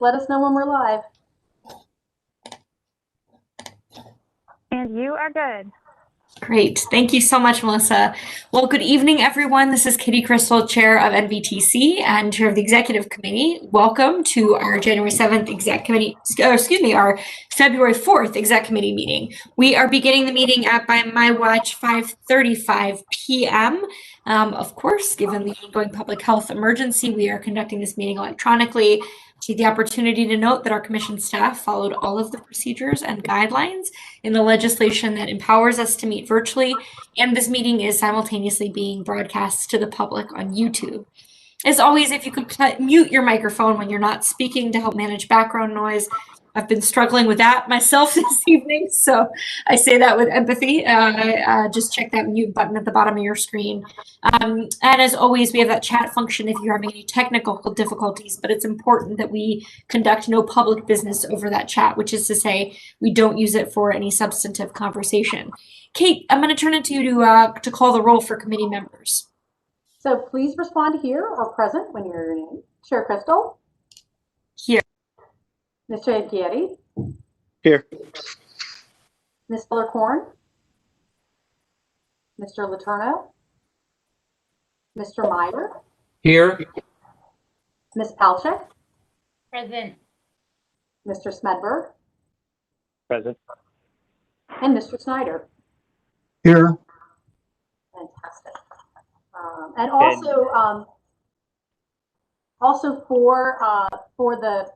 let us know when we're live. And you are good. Great. Thank you so much, Melissa. Well, good evening, everyone. This is Katie Crystal, Chair of NVTC and Chair of the Executive Committee. Welcome to our January 7th Exec Committee, our February 4th Exec Committee meeting. We are beginning the meeting at, by my watch, 5:35 p.m. Of course, given the ongoing public health emergency, we are conducting this meeting electronically. Take the opportunity to note that our commission staff followed all of the procedures and guidelines in the legislation that empowers us to meet virtually, and this meeting is simultaneously being broadcast to the public on YouTube. As always, if you could mute your microphone when you're not speaking to help manage background noise. I've been struggling with that myself this evening, so I say that with empathy. Just check that mute button at the bottom of your screen. And as always, we have that chat function if you're having any technical difficulties, but it's important that we conduct no public business over that chat, which is to say we don't use it for any substantive conversation. Kate, I'm going to turn it to you to call the roll for committee members. So please respond here or present when you're named. Chair Crystal? Here. Mr. Aguirre? Here. Ms. Fuller-Korn? Mr. Letourneau? Mr. Meyer? Here. Ms. Palchik? Present. Mr. Smedberg? Present. And Mr. Snyder? Here. Fantastic. And also for the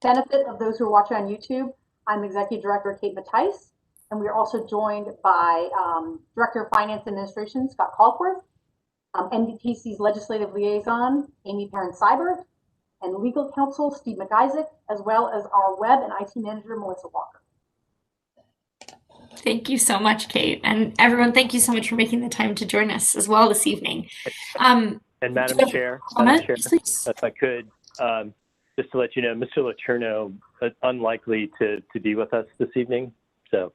benefit of those who are watching on YouTube, I'm Executive Director Kate Mattice, and we are also joined by Director of Finance Administration Scott Colforth, NBTC's Legislative Liaison Amy Perrin-Seibert, and Legal Counsel Steve McIsaac, as well as our Web and IT Manager Melissa Walker. Thank you so much, Kate. And everyone, thank you so much for making the time to join us as well this evening. And Madam Chair, please. if I could, just to let you know, Mr. Letourneau is unlikely to be with us this evening. So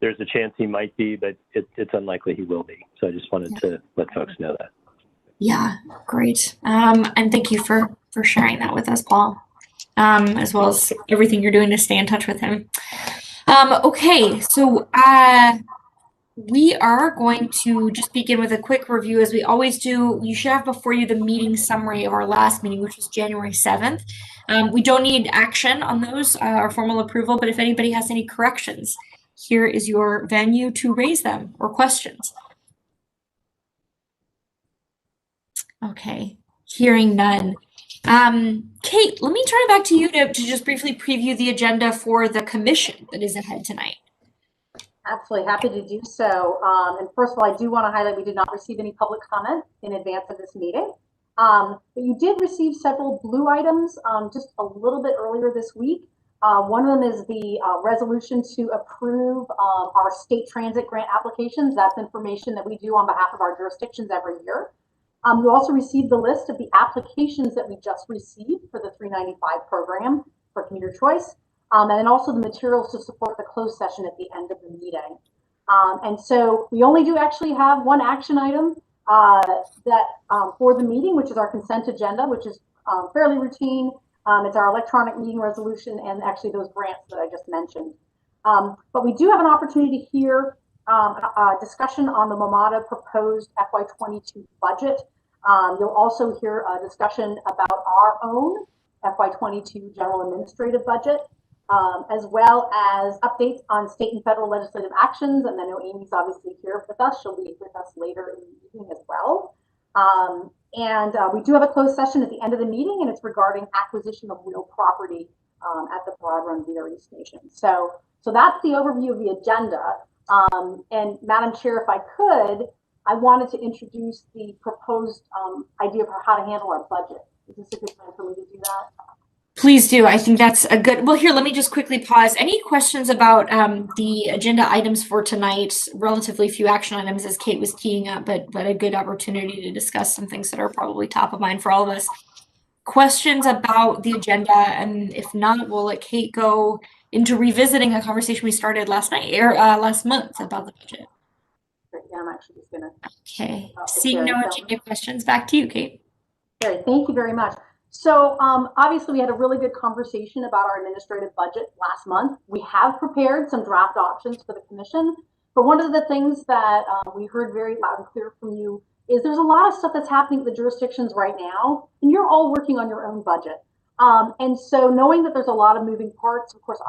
there's a chance he might be, but it's unlikely he will be. So I just wanted to let folks know that. Yeah, great. And thank you for sharing that with us, Paul, as well as everything you're doing to stay in touch with him. Okay, so we are going to just begin with a quick review as we always do. You should have before you the meeting summary of our last meeting, which was January 7th. We don't need action on those or formal approval, but if anybody has any corrections, here is your venue to raise them or questions. Okay, hearing none. Kate, let me turn it back to you to just briefly preview the agenda for the commission that is ahead tonight. Absolutely, happy to do so. And first of all, I do want to highlight we did not receive any public comment in advance of this meeting. But you did receive several blue items just a little bit earlier this week. One of them is the resolution to approve our state transit grant applications. That's information that we do on behalf of our jurisdictions every year. You also received the list of the applications that we just received for the 395 program for commuter choice, and then also the materials to support the closed session at the end of the meeting. And so we only do actually have one action item for the meeting, which is our consent agenda, which is fairly routine. It's our electronic meeting resolution and actually those grants that I just mentioned. But we do have an opportunity to hear a discussion on the MoMATA proposed FY22 budget. You'll also hear a discussion about our own FY22 general administrative budget, as well as updates on state and federal legislative actions. And I know Amy's obviously here with us. She'll be with us later in the evening as well. We do have a closed session at the end of the meeting, and it's regarding acquisition of real property at the Broad Run VRE station. So that's the overview of the agenda. And Madam Chair, if I could, I wanted to introduce the proposed idea for how to handle our budget. Is this a good time for me to do that? Please do. I think that's a good, well, here, let me just quickly pause. Any questions about the agenda items for tonight? Relatively few action items as Kate was teeing up, but a good opportunity to discuss some things that are probably top of mind for all of us. Questions about the agenda, and if not, we'll let Kate go into revisiting a conversation we started last night or last month about the budget. Yeah, I'm actually just gonna. Okay. Seeing no agenda questions, back to you, Kate. Great, thank you very much. So obviously we had a really good conversation about our administrative budget last month. We have prepared some draft options for the commission, but one of the things that we heard very loud and clear from you is there's a lot of stuff that's happening at the jurisdictions right now, and you're all working on your own budget. And so knowing that there's a lot of moving parts, of course,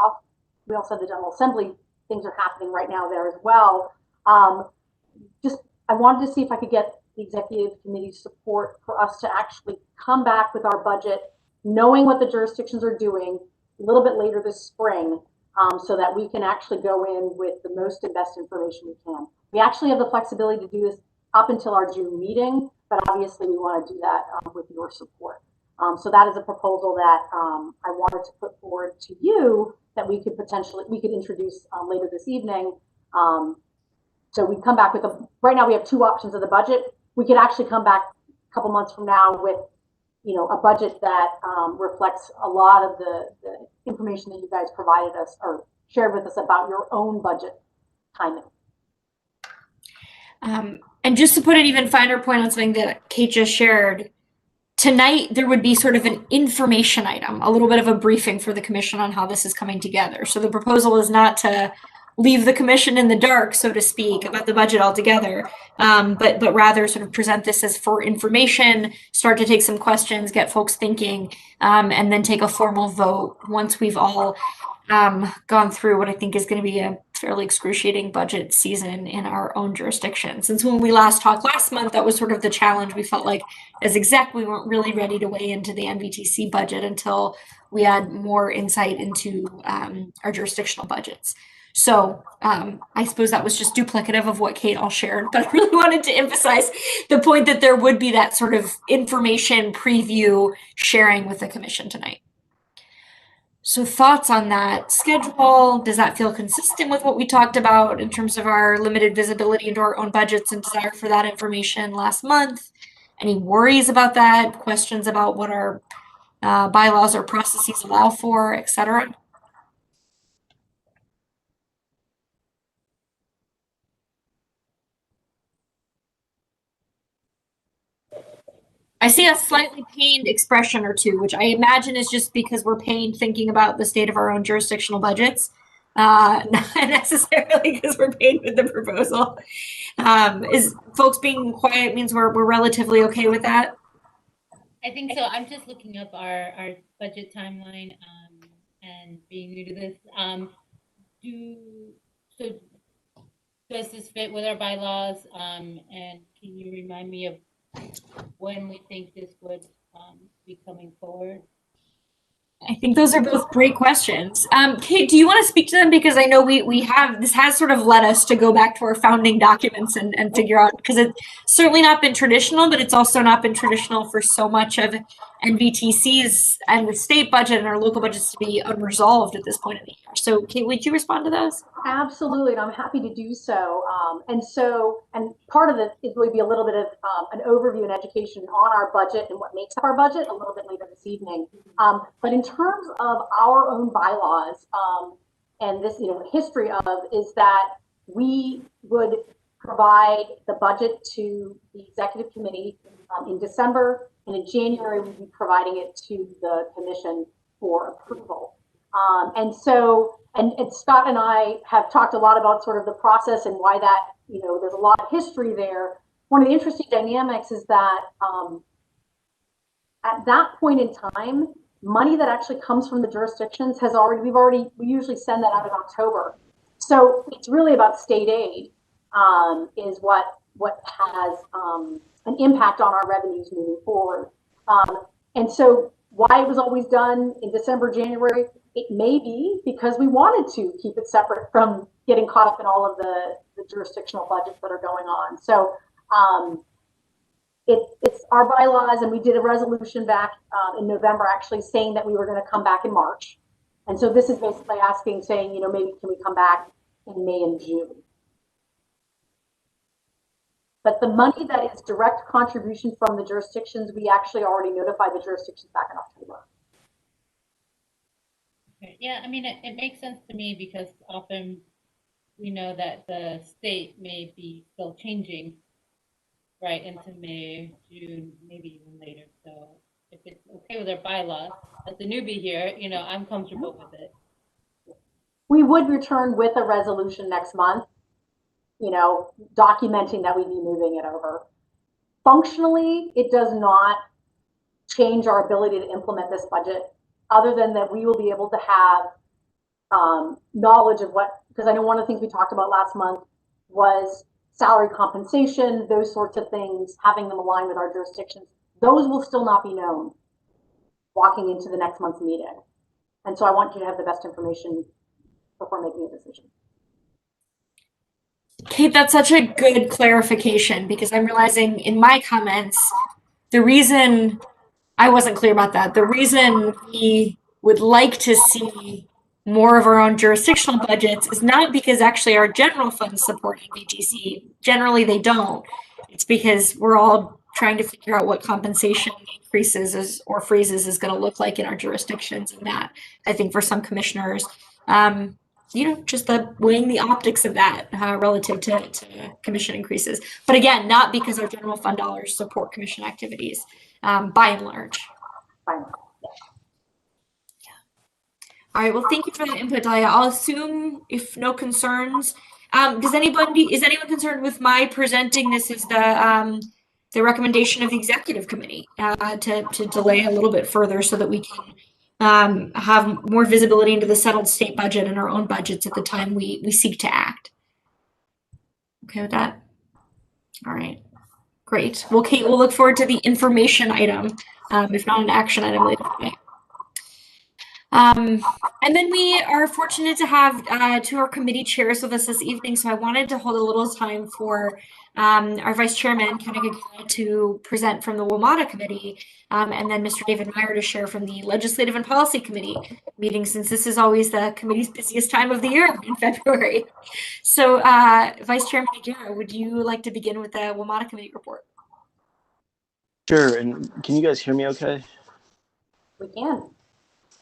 we also have the General Assembly, things are happening right now there as well. I wanted to see if I could get the executive committee's support for us to actually come back with our budget, knowing what the jurisdictions are doing a little bit later this spring, so that we can actually go in with the most and best information we can. We actually have the flexibility to do this up until our June meeting, but obviously we want to do that with your support. So that is a proposal that I wanted to put forward to you that we could introduce later this evening. So we come back with right now we have two options of the budget. We could actually come back a couple months from now with, a budget that reflects a lot of the information that you guys provided us or shared with us about your own budget timing. And just to put an even finer point on something that Kate just shared, tonight there would be sort of an information item, a little bit of a briefing for the commission on how this is coming together. So the proposal is not to leave the commission in the dark, so to speak, about the budget altogether, but rather sort of present this as for information, start to take some questions, get folks thinking, and then take a formal vote once we've all gone through what I think is going to be a fairly excruciating budget season in our own jurisdiction. Since when we last talked last month, that was sort of the challenge. We felt like as exec, we weren't really ready to weigh into the NVTC budget until we had more insight into our jurisdictional budgets. So I suppose that was just duplicative of what Kate all shared, but I really wanted to emphasize the point that there would be that sort of information preview sharing with the commission tonight. So thoughts on that schedule? Does that feel consistent with what we talked about in terms of our limited visibility into our own budgets and desire for that information last month? Any worries about that? Questions about what our bylaws or processes allow for, et cetera? I see a slightly pained expression or two, which I imagine is just because we're pained thinking about the state of our own jurisdictional budgets, not necessarily because we're pained with the proposal. Is folks being quiet means we're relatively okay with that? I think so. I'm just looking up our budget timeline and being new to this. Does this fit with our bylaws? And can you remind me of when we think this would be coming forward? I think those are both great questions. Kate, do you want to speak to them? Because I know we have, this has sort of led us to go back to our founding documents and figure out, because it's certainly not been traditional, but it's also not been traditional for so much of NVTC's and the state budget and our local budgets to be unresolved at this point in the year. So Kate, would you respond to those? Absolutely, and I'm happy to do so. And part of it is going to be a little bit of an overview and education on our budget and what makes up our budget a little bit later this evening. But in terms of our own bylaws, and this, history of is that we would provide the budget to the executive committee in December, and in January we'd be providing it to the commission for approval. And Scott and I have talked a lot about sort of the process and why that, there's a lot of history there. One of the interesting dynamics is that at that point in time, money that actually comes from the jurisdictions we usually send that out in October. So it's really about state aid is what has an impact on our revenues moving forward. And so why it was always done in December, January, it may be because we wanted to keep it separate from getting caught up in all of the jurisdictional budgets that are going on. So it's our bylaws, and we did a resolution back in November actually saying that we were going to come back in March. And so this is basically asking, saying, maybe can we come back in May and June? But the money that is direct contribution from the jurisdictions, we actually already notified the jurisdictions back in October. Yeah, I mean, it makes sense to me because often we know that the state may be still changing right into May, June, maybe even later. So if it's okay with our bylaws, as a newbie here, you know, I'm comfortable with it. We would return with a resolution next month, you know, documenting that we'd be moving it over. Functionally, it does not change our ability to implement this budget, other than that we will be able to have knowledge of what, because I know one of the things we talked about last month was salary compensation, those sorts of things, having them align with our jurisdictions. Those will still not be known walking into the next month's meeting. And so I want you to have the best information before making a decision. Kate, that's such a good clarification, because I'm realizing in my comments, the reason I wasn't clear about that, the reason we would like to see more of our own jurisdictional budgets is not because actually our general funds support NBTC. Generally, they don't. It's because we're all trying to figure out what compensation increases or freezes is going to look like in our jurisdictions. And that, I think, for some commissioners, you know, just the weighing the optics of that relative to commission increases. But again, not because our general fund dollars support commission activities, by and large. Fine. All right, well, thank you for that input, Dahlia. I'll assume if no concerns, is anyone concerned with my presenting this as the recommendation of the executive committee to delay a little bit further so that we can have more visibility into the settled state budget and our own budgets at the time we seek to act? Okay with that? All right, great. Well, Kate, we'll look forward to the information item, if not an action item later today. And then we are fortunate to have two of our committee chairs with us this evening, so I wanted to hold a little time for our vice chairman, Kenna Gagara, to present from the WMATA committee, and then Mr. David Meyer to share from the Legislative and Policy Committee meeting, since this is always the committee's busiest time of the year in February. So Vice Chairman Gagara, would you like to begin with the WMATA committee report? Sure, and can you guys hear me okay? We can.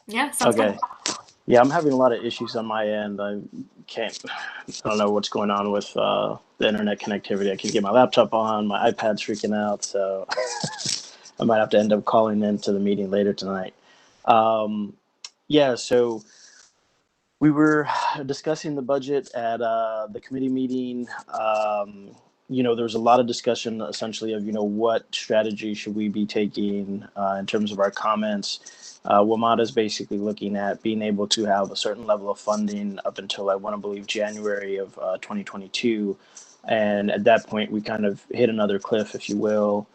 Yeah, sounds Okay. good. Yeah, I'm having a lot of issues on my end. I don't know what's going on with the internet connectivity. I can't get my laptop on, my iPad's freaking out, so I might have to end up calling into the meeting later tonight. Yeah, so we were discussing the budget at the committee meeting. You know, there was a lot of discussion essentially of, you know, what strategy should we be taking in terms of our comments. WMATA is basically looking at being able to have a certain level of funding up until, I want to believe, January of 2022. And at that point, we kind of hit another cliff, if you will,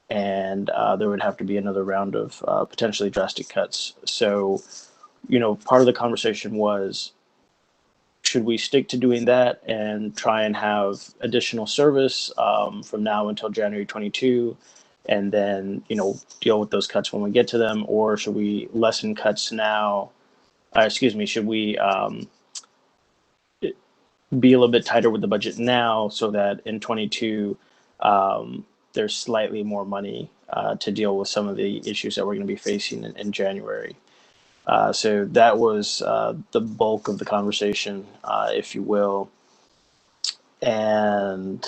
and there would have to be another round of potentially drastic cuts. So, you know, part of the conversation was, should we stick to doing that and try and have additional service from now until January 22? And then, you know, deal with those cuts when we get to them, or should we lessen cuts now? Should we be a little bit tighter with the budget now so that in 22 there's slightly more money to deal with some of the issues that we're going to be facing in January? So that was the bulk of the conversation, if you will. And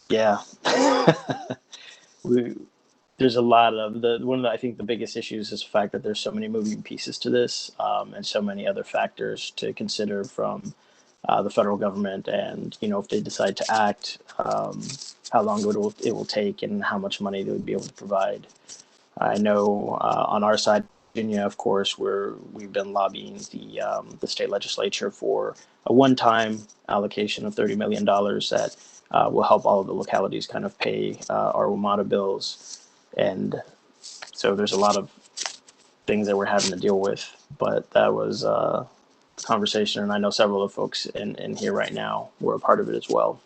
yeah. There's a lot of I think the biggest issues is the fact that there's so many moving pieces to this, and so many other factors to consider from the federal government, and, you know, if they decide to act, how long it will take and how much money they would be able to provide. I know on our side, Virginia, of course, we've been lobbying the state legislature for a one-time allocation of $30 million that will help all of the localities kind of pay our WMATA bills. And so there's a lot of things that we're having to deal with, but that was a conversation, and I know several of the folks in here right now were a part of it as well.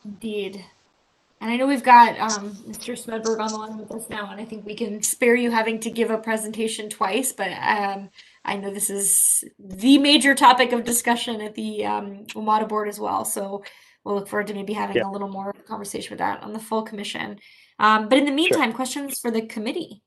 Indeed. And I know we've got Mr. Smedberg on the line with us now, and I think we can spare you having to give a presentation twice, but I know this is the major topic of discussion at the WMATA board as well, so we'll look forward to maybe having a little more conversation with that on the full commission. But in the meantime, questions for the committee?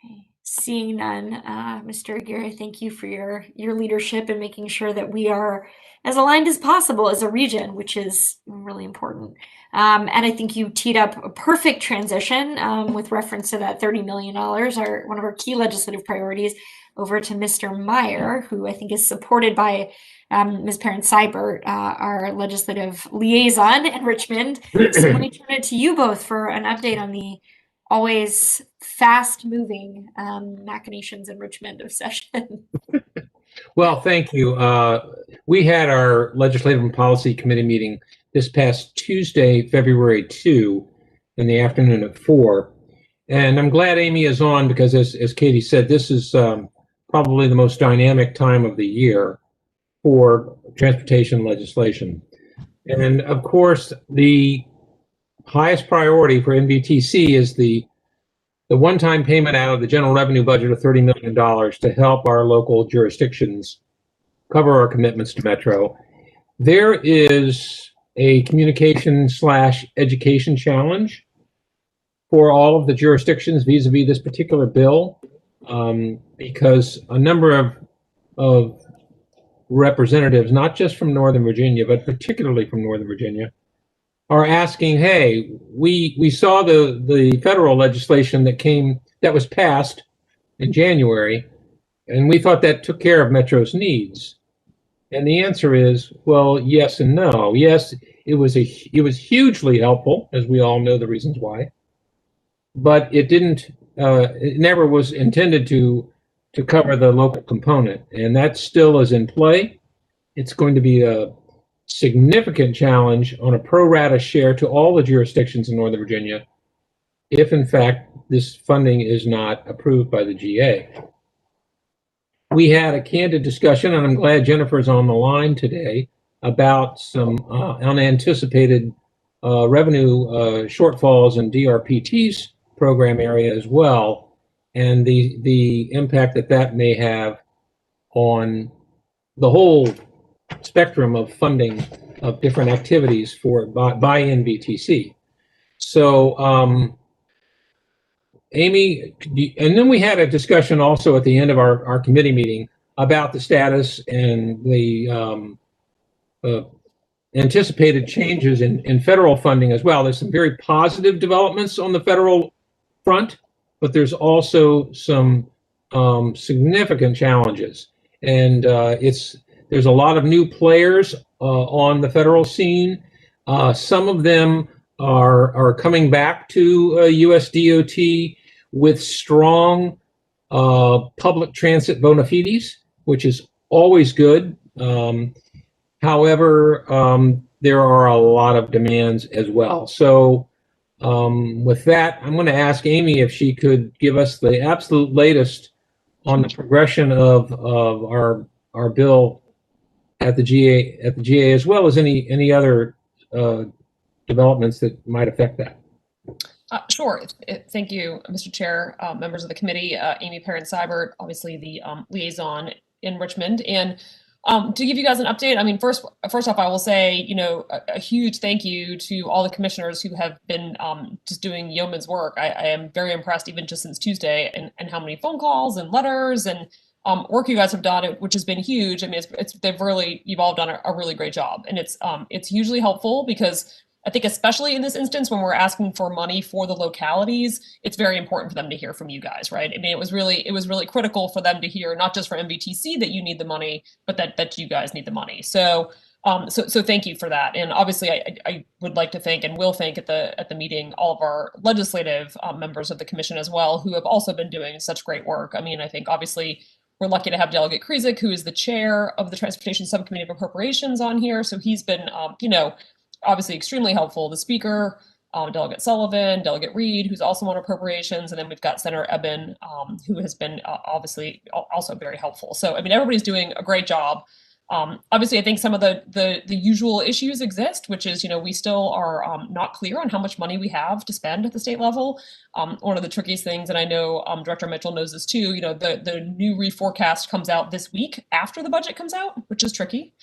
Okay. Seeing none, Mr. Aguirre, thank you for your leadership in making sure that we are as aligned as possible as a region, which is really important. And I think you teed up a perfect transition with reference to that $30 million, one of our key legislative priorities, over to Mr. Meyer, who I think is supported by Ms. Perrin-Seibert, our legislative liaison in Richmond. So let me turn it to you both for an update on the always fast-moving machinations in Richmond of session. Well, thank you. We had our Legislative and Policy Committee meeting this past Tuesday, February 2, in the afternoon at 4. And I'm glad Amy is on because, as Katie said, this is probably the most dynamic time of the year for transportation legislation. And of course, the highest priority for NBTC is the one-time payment out of the general revenue budget of $30 million to help our local jurisdictions cover our commitments to Metro. There is a communication/education challenge for all of the jurisdictions vis-a-vis this particular bill, because a number of representatives, not just from Northern Virginia, but particularly from Northern Virginia, are asking, hey, we saw the federal legislation that was passed in January, and we thought that took care of Metro's needs. And the answer is, well, yes and no. Yes, it was hugely helpful, as we all know the reasons why, but it never was intended to cover the local component, and that still is in play. It's going to be a significant challenge on a pro rata share to all the jurisdictions in Northern Virginia if, in fact, this funding is not approved by the GA. We had a candid discussion, and I'm glad Jennifer's on the line today, about some unanticipated revenue shortfalls in DRPT's program area as well, and the impact that may have on the whole spectrum of funding of different activities by NVTC. So, Amy, and then we had a discussion also at the end of our committee meeting about the status and the anticipated changes in federal funding as well. There's some very positive developments on the federal front, but there's also some significant challenges. And there's a lot of new players on the federal scene. Some of them are coming back to US DOT with strong public transit bona fides, which is always good. However, there are a lot of demands as well. So with that, I'm going to ask Amy if she could give us the absolute latest on the progression of our bill at the GA, as well as any other developments that might affect that. Sure. Thank you, Mr. Chair, members of the committee, Amy Perrin-Seibert, obviously the liaison in Richmond. And to give you guys an update, I mean, first off, I will say, a huge thank you to all the commissioners who have been just doing yeoman's work. I am very impressed, even just since Tuesday, and how many phone calls and letters and work you guys have done, which has been huge. I mean, you've all done a really great job, and it's hugely helpful because I think especially in this instance, when we're asking for money for the localities, it's very important for them to hear from you guys, right? I mean, it was really critical for them to hear, not just for NBTC that you need the money, but that you guys need the money. So thank you for that. And obviously, I would like to thank and will thank at the meeting all of our legislative members of the commission as well, who have also been doing such great work. I mean, I think obviously we're lucky to have Delegate Krizik, who is the chair of the Transportation Subcommittee of Appropriations, on here. So he's been, obviously extremely helpful. The speaker, Delegate Sullivan, Delegate Reed, who's also on appropriations, and then we've got Senator Eben, who has been obviously also very helpful. So, I mean, everybody's doing a great job. Obviously, I think some of the usual issues exist, which is, we still are not clear on how much money we have to spend at the state level. One of the trickiest things, and I know Director Mitchell knows this too, the new reforecast comes out this week after the budget comes out, which is tricky.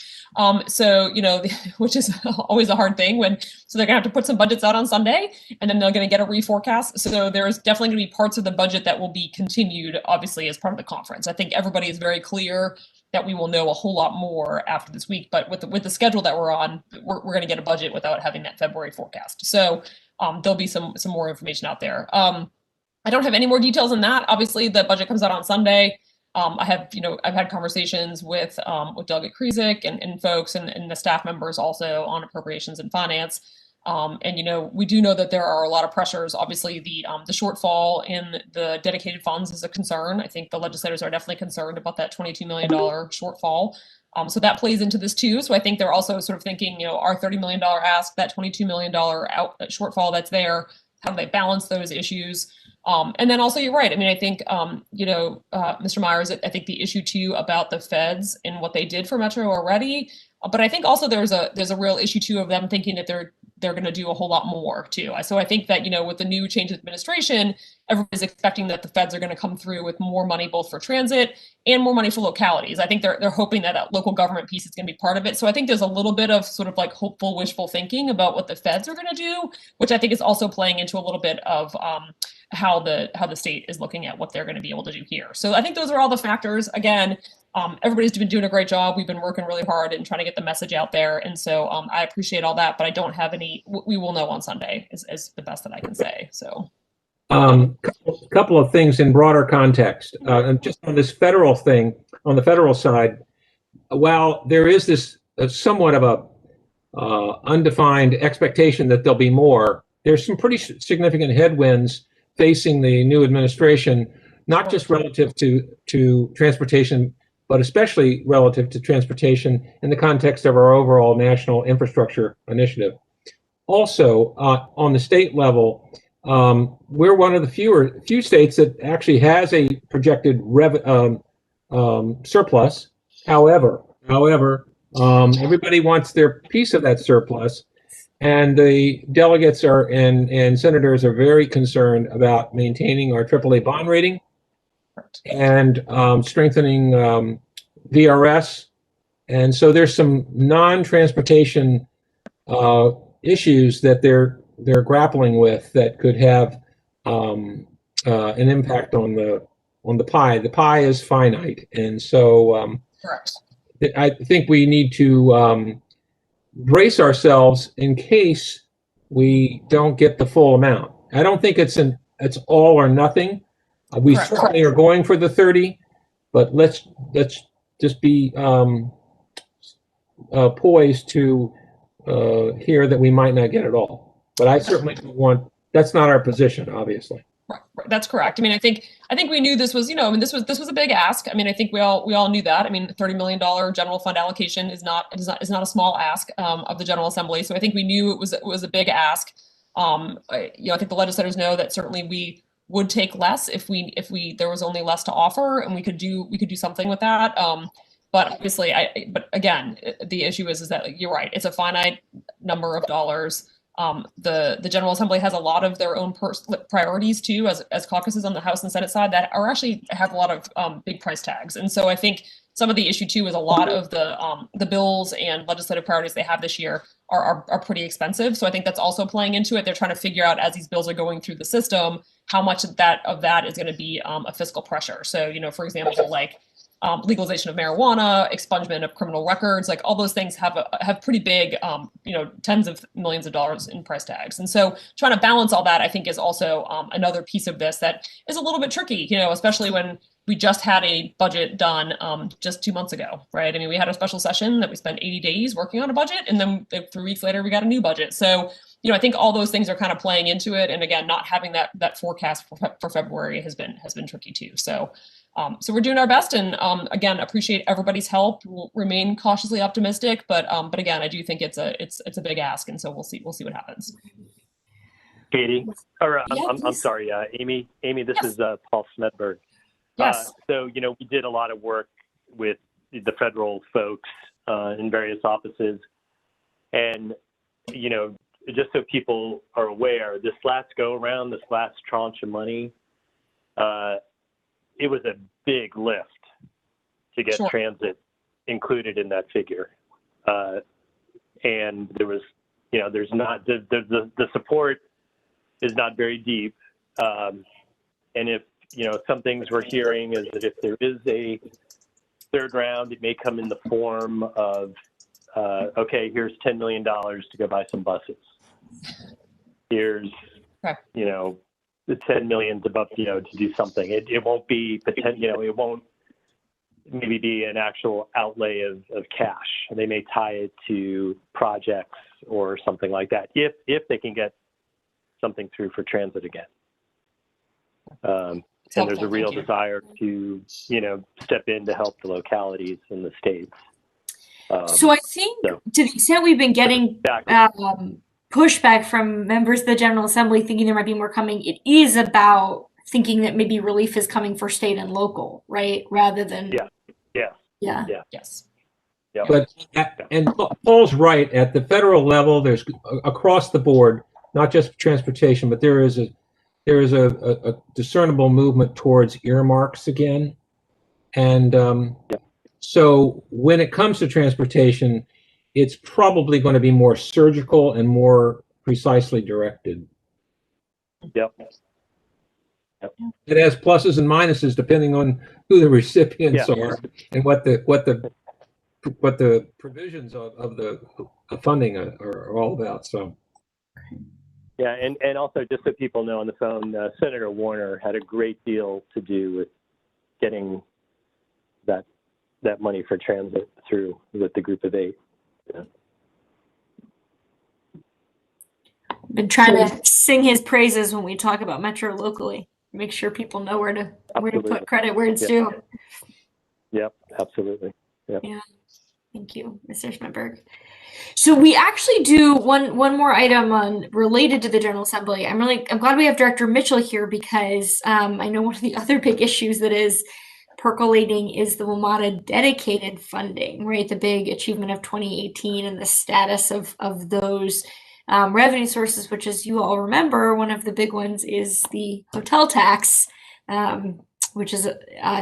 Which is always a hard thing so they're gonna have to put some budgets out on Sunday, and then they're gonna get a reforecast. So there's definitely gonna be parts of the budget that will be continued, obviously, as part of the conference. I think everybody is very clear that we will know a whole lot more after this week. But with the schedule that we're on, we're going to get a budget without having that February forecast. So there'll be some more information out there. I don't have any more details on that. Obviously, the budget comes out on Sunday. I've had conversations with Delegate Krizik and folks and the staff members also on appropriations and finance. And we do know that there are a lot of pressures. Obviously, the shortfall in the dedicated funds is a concern. I think the legislators are definitely concerned about that $22 million shortfall. So that plays into this too. So I think they're also sort of thinking, our $30 million ask, that $22 million shortfall that's there, how do they balance those issues? And then also, you're right. I mean, I think, Mr. Myers, I think the issue too about the feds and what they did for Metro already. But I think also there's a real issue too of them thinking that they're going to do a whole lot more too. So I think that, with the new change of administration, everybody's expecting that the feds are going to come through with more money, both for transit and more money for localities. I think they're hoping that local government piece is going to be part of it. So I think there's a little bit of sort of like hopeful, wishful thinking about what the feds are going to do, which I think is also playing into a little bit of how the state is looking at what they're going to be able to do here. So I think those are all the factors. Again, everybody's been doing a great job. We've been working really hard and trying to get the message out there. And so I appreciate all that, but I don't have any, we will know on Sunday is the best that I can say. So. Couple of things in broader context. And just on this federal thing, on the federal side, while there is this somewhat of a undefined expectation that there'll be more, there's some pretty significant headwinds facing the new administration, not just relative to transportation, but especially relative to transportation in the context of our overall national infrastructure initiative. Also, on the state level, we're one of the few states that actually has a projected surplus. However, everybody wants their piece of that surplus, and the delegates and senators are very concerned about maintaining our AAA bond rating and strengthening VRS. And so there's some non-transportation issues that they're grappling with that could have an impact on the pie. The pie is finite, and so I think we need to brace ourselves in case we don't get the full amount. I don't think it's all or nothing. We certainly are going for the 30, but let's just be poised to hear that we might not get it all. But I certainly don't want. That's not our position, obviously. Right. That's correct. I mean, I think we knew this was, this was a big ask. I mean, I think we all knew that. I mean, $30 million general fund allocation is not a small ask of the General Assembly. So I think we knew it was a big ask. I think the legislators know that certainly we would take less if there was only less to offer, and we could do something with that. But obviously, but again, the issue is that you're right. It's a finite number of dollars. The General Assembly has a lot of their own priorities too, as caucuses on the House and Senate side that are actually have a lot of big price tags. And so I think some of the issue too is a lot of the bills and legislative priorities they have this year are pretty expensive. So I think that's also playing into it. They're trying to figure out as these bills are going through the system, how much of that is going to be a fiscal pressure. So, for example, like legalization of marijuana, expungement of criminal records, like all those things have pretty big, tens of millions of dollars in price tags. And so trying to balance all that, I think, is also another piece of this that is a little bit tricky, especially when we just had a budget done just 2 months ago, right? I mean, we had a special session that we spent 80 days working on a budget, and then 3 weeks later, we got a new budget. So, I think all those things are kind of playing into it. And again, not having that forecast for February has been tricky too. So, so we're doing our best, and again, appreciate everybody's help. We'll remain cautiously optimistic, but again, I do think it's a big ask, and so we'll see what happens. Katie, or I'm sorry, Amy, this is Paul Smedberg. Yes. So we did a lot of work with the federal folks in various offices, and just so people are aware, this last go around, this last tranche of money, it was a big lift to get transit included in that figure. And there was, there's not, the support is not very deep. And if, some things we're hearing is that if there is third round, it may come in the form of, okay, here's $10 million to go buy some buses. Here's, Okay. The 10 million to do something. It won't be potential, it won't maybe be an actual outlay of cash. They may tie it to projects or something like that if they can get something through for transit again. And there's a real desire to, step in to help the localities in the states. So I think to the extent we've been getting pushback from members of the General Assembly thinking there might be more coming, it is about thinking that maybe relief is coming for state and local, right? Rather than Yes. But and Paul's right. At the federal level, there's across the board, not just transportation, but there is a discernible movement towards earmarks again. And so when it comes to transportation, it's probably going to be more surgical and more precisely directed. Yep. It has pluses and minuses depending on who the recipients are and what the provisions of the funding are all about. So. Yeah, and also just so people know on the phone, Senator Warner had a great deal to do with getting that money for transit through with the group of 8. Yeah. Been trying to sing his praises when we talk about Metro locally. Make sure people know where to put credit where it's due. Yep, absolutely. Yep. Yeah. Thank you, Mr. Schmidberg. So we actually do one more item related to the General Assembly. I'm glad we have Director Mitchell here because I know one of the other big issues that is percolating is the WMATA dedicated funding, right? The big achievement of 2018 and the status of those revenue sources, which, as you all remember, one of the big ones is the hotel tax, which has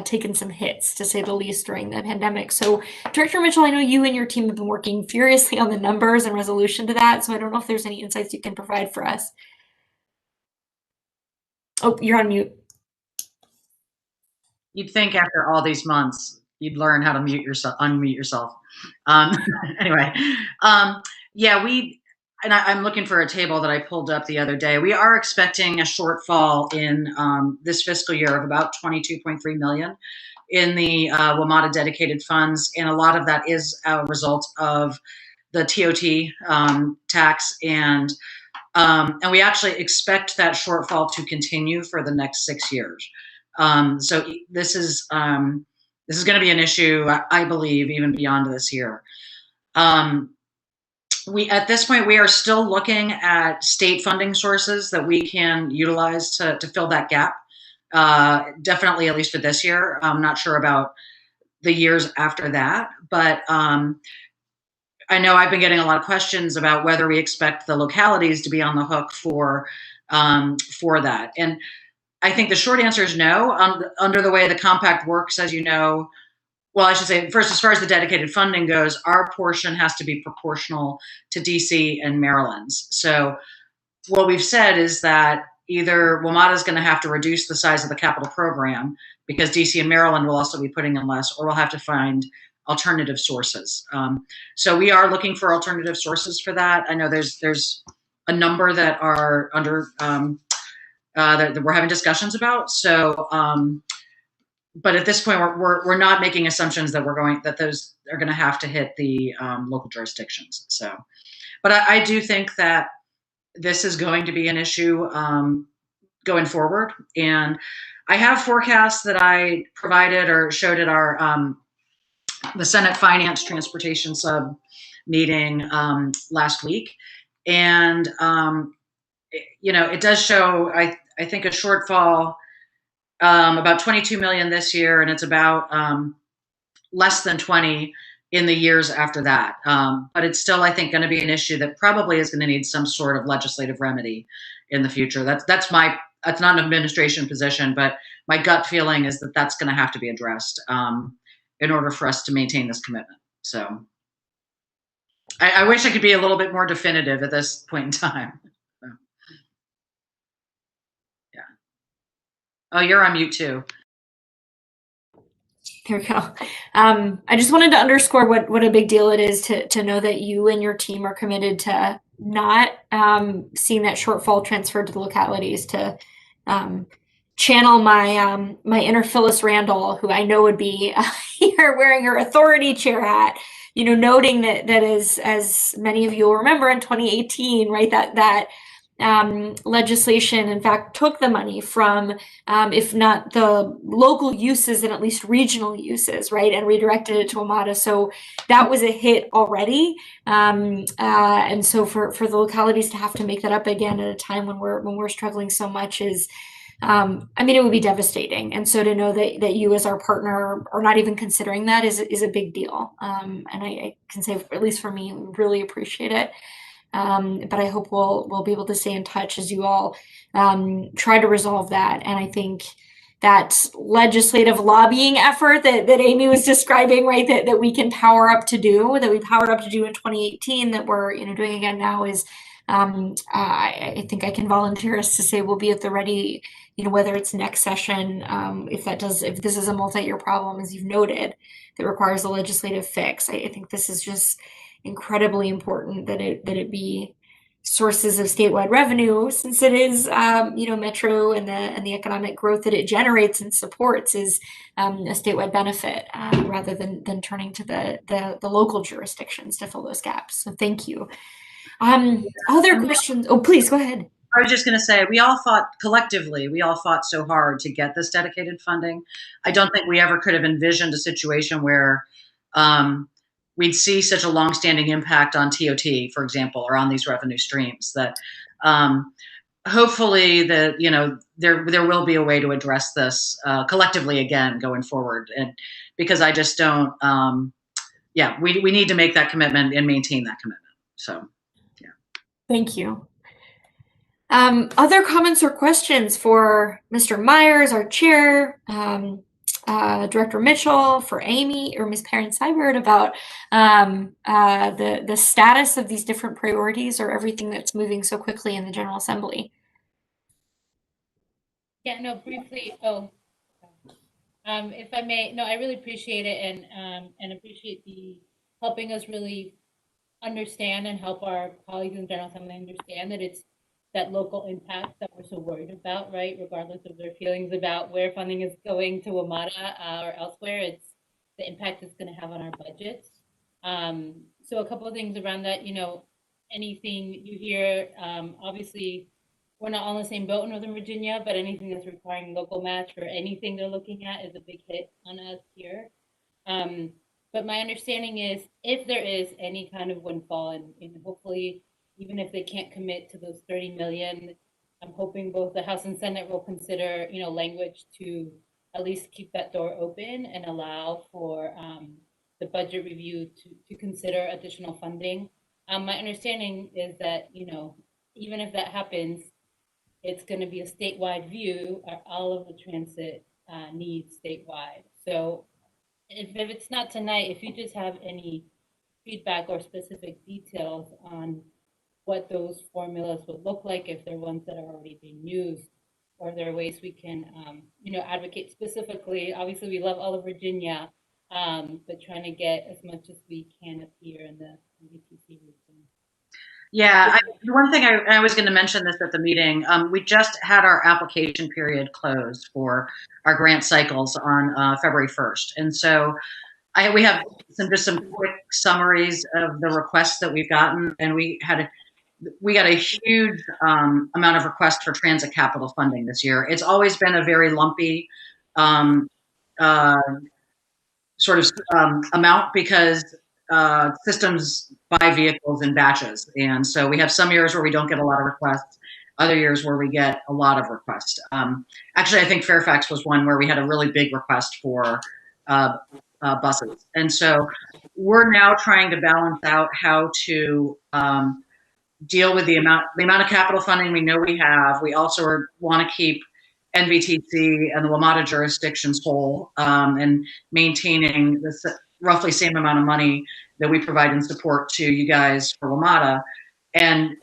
taken some hits, to say the least, during the pandemic. So, Director Mitchell, I know you and your team have been working furiously on the numbers and resolution to that. So I don't know if there's any insights you can provide for us. Oh, you're on mute. You'd think after all these months, you'd learn how to unmute yourself. Anyway, I'm looking for a table that I pulled up the other day. We are expecting a shortfall in this fiscal year of about $22.3 million in the WMATA dedicated funds, and a lot of that is a result of the TOT tax, and we actually expect that shortfall to continue for the next 6 years. So this is going to be an issue, I believe, even beyond this year. At this point, we are still looking at state funding sources that we can utilize to fill that gap. Definitely, at least for this year. I'm not sure about the years after that, but I know I've been getting a lot of questions about whether we expect the localities to be on the hook for that. And I think the short answer is no. Under the way the compact works, as you know, well, I should say, first, as far as the dedicated funding goes, our portion has to be proportional to DC and Maryland's. So what we've said is that either WMATA is going to have to reduce the size of the capital program because DC and Maryland will also be putting in less, or we'll have to find alternative sources. So we are looking for alternative sources for that. I know there's a number that are under that we're having discussions about. So, but at this point, we're not making assumptions that those are going to have to hit the local jurisdictions. So, but I do think that this is going to be an issue going forward. And I have forecasts that I provided or showed at our the Senate Finance Transportation Sub meeting last week, and it does show I think a shortfall. About 22 million this year, and it's about less than 20 in the years after that. But it's still, I think, going to be an issue that probably is going to need some sort of legislative remedy in the future. That's not an administration position, but my gut feeling is that that's going to have to be addressed in order for us to maintain this commitment. So I wish I could be a little bit more definitive at this point in time. Oh, you're on mute too. There we go. I just wanted to underscore what a big deal it is to know that you and your team are committed to not seeing that shortfall transferred to the localities, to channel my my inner Phyllis Randall, who I know would be here wearing her authority chair hat, you know, noting that as many of you will remember in 2018, right, that legislation in fact took the money from if not the local uses and at least regional uses, right, and redirected it to WMATA. So that was a hit already, and so for the localities to have to make that up again at a time when we're struggling so much is, I mean, it would be devastating. And so to know that you as our partner are not even considering that is a big deal. And I can say, at least for me, we really appreciate it. But I hope we'll be able to stay in touch as you all try to resolve that. And I think that legislative lobbying effort that Amy was describing, right, that we can power up to do, that we powered up to do in 2018, that we're doing again now, is I think I can volunteer us to say we'll be at the ready, whether it's next session, if this is a multi-year problem, as you've noted, that requires a legislative fix. I think this is just incredibly important that it be sources of statewide revenue, since it is Metro and the economic growth that it generates and supports is a statewide benefit, rather than turning to the local jurisdictions to fill those gaps. So thank you. Other questions? Oh, please go ahead. I was just going to say, we all fought so hard to get this dedicated funding. I don't think we ever could have envisioned a situation where we'd see such a longstanding impact on TOT, for example, or on these revenue streams. That hopefully that there will be a way to address this collectively again going forward. And because I just don't, we need to make that commitment and maintain that commitment. So, yeah. Thank you. Other comments or questions for Mr. Myers, our chair, Director Mitchell, for Amy or Ms. Perrin-Seibert about the status of these different priorities or everything that's moving so quickly in the General Assembly? Yeah, no, briefly. Oh, if I may, no, I really appreciate it and appreciate the helping us really understand and help our colleagues in the General Assembly understand that it's that local impact that we're so worried about, right? Regardless of their feelings about where funding is going to WMATA or elsewhere, it's the impact it's going to have on our budgets. So a couple of things around that, anything you hear, obviously we're not on the same boat in Northern Virginia, but anything that's requiring local match or anything they're looking at is a big hit on us here. But my understanding is if there is any kind of windfall, and hopefully, even if they can't commit to those 30 million, I'm hoping both the House and Senate will consider, language to at least keep that door open and allow for the budget review to consider additional funding. My understanding is that, even if that happens, it's going to be a statewide view of all of the transit needs statewide. So if it's not tonight, if you just have any feedback or specific details on what those formulas would look like, if they're ones that are already being used, or there are ways we can, advocate specifically. Obviously, we love all of Virginia, but trying to get as much as we can up here in the NBTC region. Yeah, the one thing I was going to mention this at the meeting, we just had our application period closed for our grant cycles on February 1st. And so we have some quick summaries of the requests that we've gotten, and we got a huge amount of requests for transit capital funding this year. It's always been a very lumpy sort of amount because systems buy vehicles in batches. And so we have some years where we don't get a lot of requests, other years where we get a lot of requests. Actually, I think Fairfax was one where we had a really big request for buses. And so we're now trying to balance out how to deal with the amount of capital funding we know we have. We also want to keep NVTC and the WMATA jurisdictions whole, and maintaining this roughly same amount of money that we provide in support to you guys for WMATA. And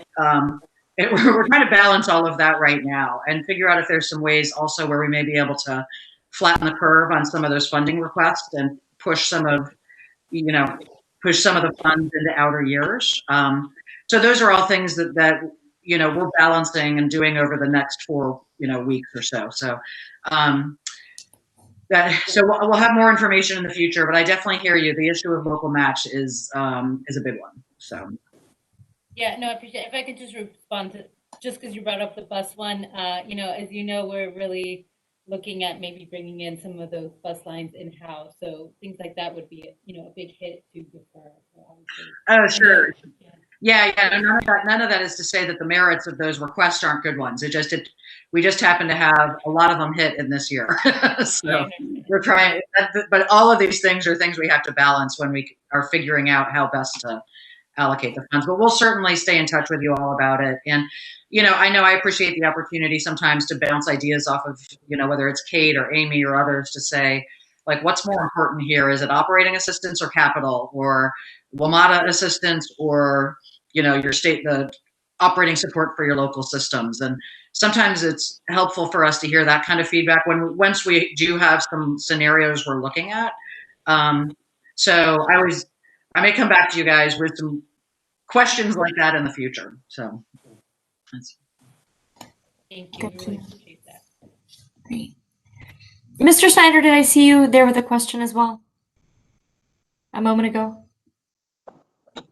we're trying to balance all of that right now and figure out if there's some ways also where we may be able to flatten the curve on some of those funding requests and push some of the funds into outer years. So those are all things that we're balancing and doing over the next 4 weeks or so. So we'll have more information in the future, but I definitely hear you. The issue of local match is a big one. So yeah, no, I appreciate it. If I could just respond to, just because you brought up the bus one, as you know, we're really looking at maybe bringing in some of those bus lines in-house. So things like that would be, a big hit to defer. So obviously. Oh, sure. Yeah. Yeah. None of that is to say that the merits of those requests aren't good ones. We just happen to have a lot of them hit in this year. So we're trying, but all of these things are things we have to balance when we are figuring out how best to allocate the funds. But we'll certainly stay in touch with you all about it. And, I know I appreciate the opportunity sometimes to bounce ideas off of, whether it's Kate or Amy or others, to say, like, what's more important here? Is it operating assistance or capital, or WMATA assistance, or the operating support for your local systems? And sometimes it's helpful for us to hear that kind of feedback once we do have some scenarios we're looking at. So I may come back to you guys with some questions like that in the future. So thank you. Really appreciate that. Great. Mr. Snyder, did I see you there with a question as well a moment ago?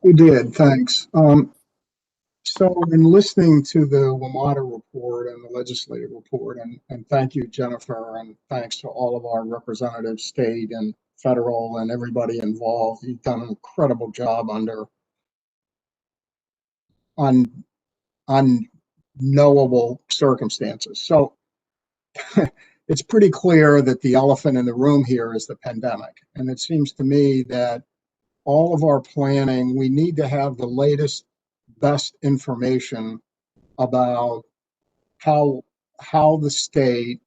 You did, thanks. So in listening to the WMATA report and the legislative report, and thank you, Jennifer, and thanks to all of our representatives, state and federal, and everybody involved. You've done an incredible job under unknowable circumstances. So it's pretty clear that the elephant in the room here is the pandemic. And it seems to me that all of our planning, we need to have the latest, best information about how the state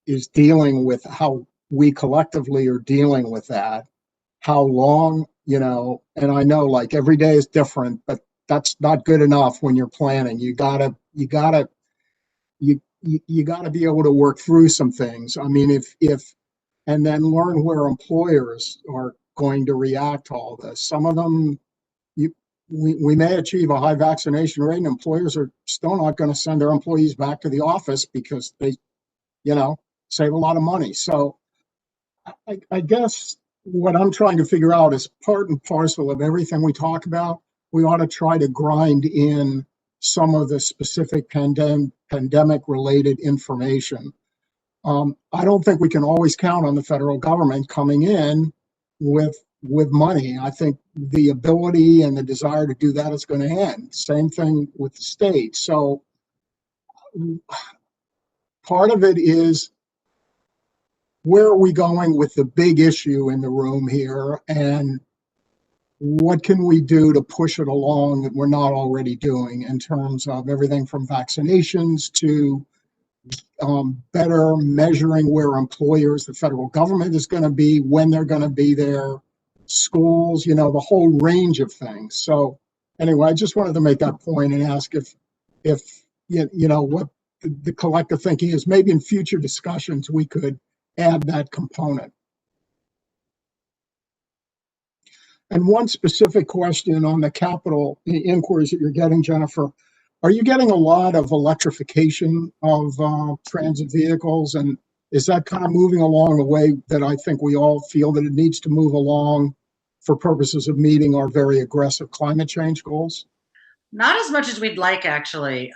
is dealing with, how we collectively are dealing with that, how long, and I know, like, every day is different, but that's not good enough when you're planning. You gotta be able to work through some things. I mean, and then learn where employers are going to react to all this. Some of them, we may achieve a high vaccination rate, and employers are still not going to send their employees back to the office because they, save a lot of money. So I guess what I'm trying to figure out is part and parcel of everything we talk about. We ought to try to grind in some of the specific pandemic-related information. I don't think we can always count on the federal government coming in with money. I think the ability and the desire to do that is going to end. Same thing with the state. So part of it is, where are we going with the big issue in the room here, and what can we do to push it along that we're not already doing, in terms of everything from vaccinations to better measuring where employers, the federal government is going to be, when they're going to be there, schools, the whole range of things. So anyway, I just wanted to make that point and ask if what the collective thinking is. Maybe in future discussions we could add that component. And one specific question on the capital inquiries that you're getting, Jennifer, are you getting a lot of electrification of transit vehicles? And is that kind of moving along the way that I think we all feel that it needs to move along for purposes of meeting our very aggressive climate change goals? Not as much as we'd like, actually.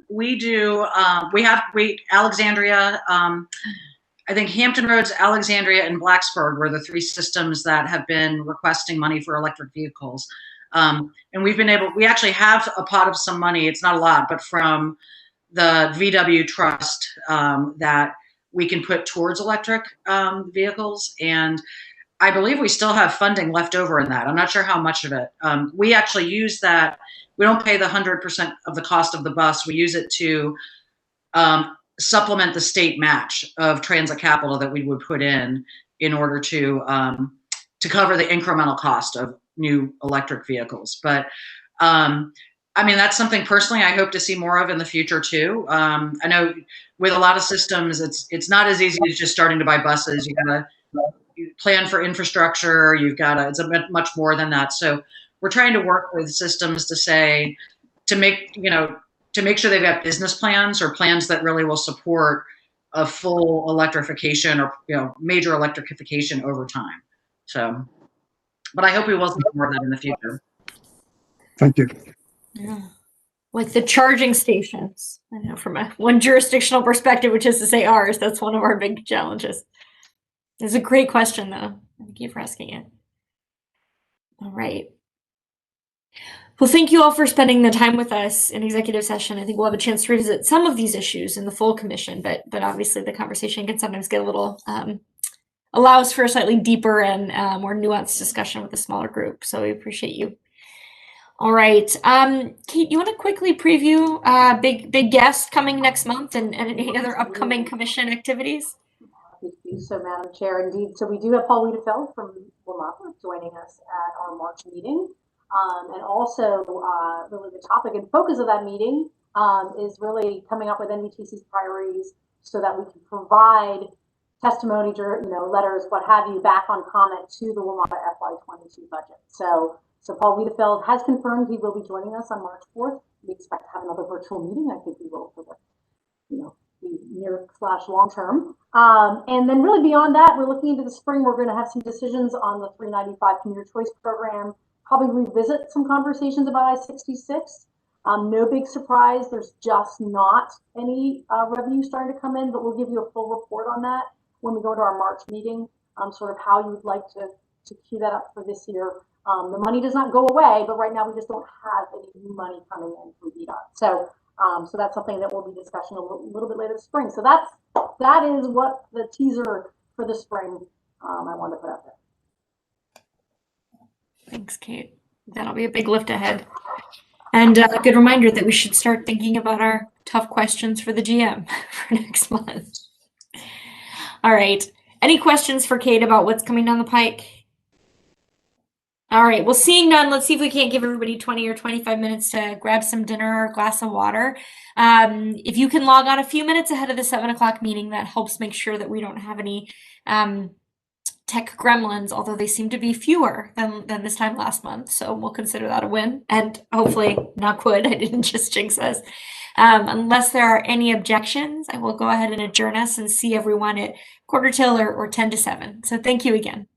We do, Alexandria, I think Hampton Roads, Alexandria, and Blacksburg were the 3 systems that have been requesting money for electric vehicles. And we actually have a pot of some money, it's not a lot, but from the VW Trust that we can put towards electric vehicles. And I believe we still have funding left over in that. I'm not sure how much of it. We actually use that. We don't pay the 100% of the cost of the bus. We use it to supplement the state match of transit capital that we would put in order to cover the incremental cost of new electric vehicles. But I mean, that's something personally I hope to see more of in the future too. I know with a lot of systems, it's not as easy as just starting to buy buses. You gotta plan for infrastructure. It's a bit much more than that. So we're trying to work with systems to make sure they've got business plans or plans that really will support a full electrification or major electrification over time. So, but I hope we will see more of that in the future. Thank you. Yeah. Like the charging stations. I know from one jurisdictional perspective, which is to say ours, that's one of our big challenges. It's a great question, though. Thank you for asking it. All right. Well, thank you all for spending the time with us in executive session. I think we'll have a chance to revisit some of these issues in the full commission, but obviously the conversation can sometimes get a little allows for a slightly deeper and more nuanced discussion with a smaller group. So we appreciate you. All right, Kate, you want to quickly preview big guest coming next month and any other upcoming commission activities? Thank you so, Madam Chair. Indeed, so we do have Paul Wiedefeld from WMATA joining us at our March meeting, and also really the topic and focus of that meeting is really coming up with NVTC's priorities so that we can provide testimony, letters, what have you, back on comment to the WMATA FY22 budget. So Paul Wiedefeld has confirmed he will be joining us on March 4th. We expect to have another virtual meeting. I think we will for the, the near/long term. And then really beyond that, we're looking into the spring. We're going to have some decisions on the 395 commuter choice program, probably revisit some conversations about I-66. No big surprise. There's just not any revenue starting to come in, but we'll give you a full report on that when we go to our March meeting, sort of how you'd like to queue that up for this year. The money does not go away, but right now we just don't have any new money coming in from VDOT. So that's something that we'll be discussing a little bit later this spring. So that is what the teaser for the spring I wanted to put out there. Thanks, Kate. That'll be a big lift ahead. And a good reminder that we should start thinking about our tough questions for the GM for next month. All right. Any questions for Kate about what's coming down the pike? All right, well, seeing none, let's see if we can't give everybody 20 or 25 minutes to grab some dinner or a glass of water. If you can log on a few minutes ahead of the 7 o'clock meeting, that helps make sure that we don't have any tech gremlins, although they seem to be fewer than this time last month. So we'll consider that a win. And hopefully, knock wood, I didn't just jinx us. Unless there are any objections, I will go ahead and adjourn us and see everyone at 6:45 or 10 to 7. So thank you again.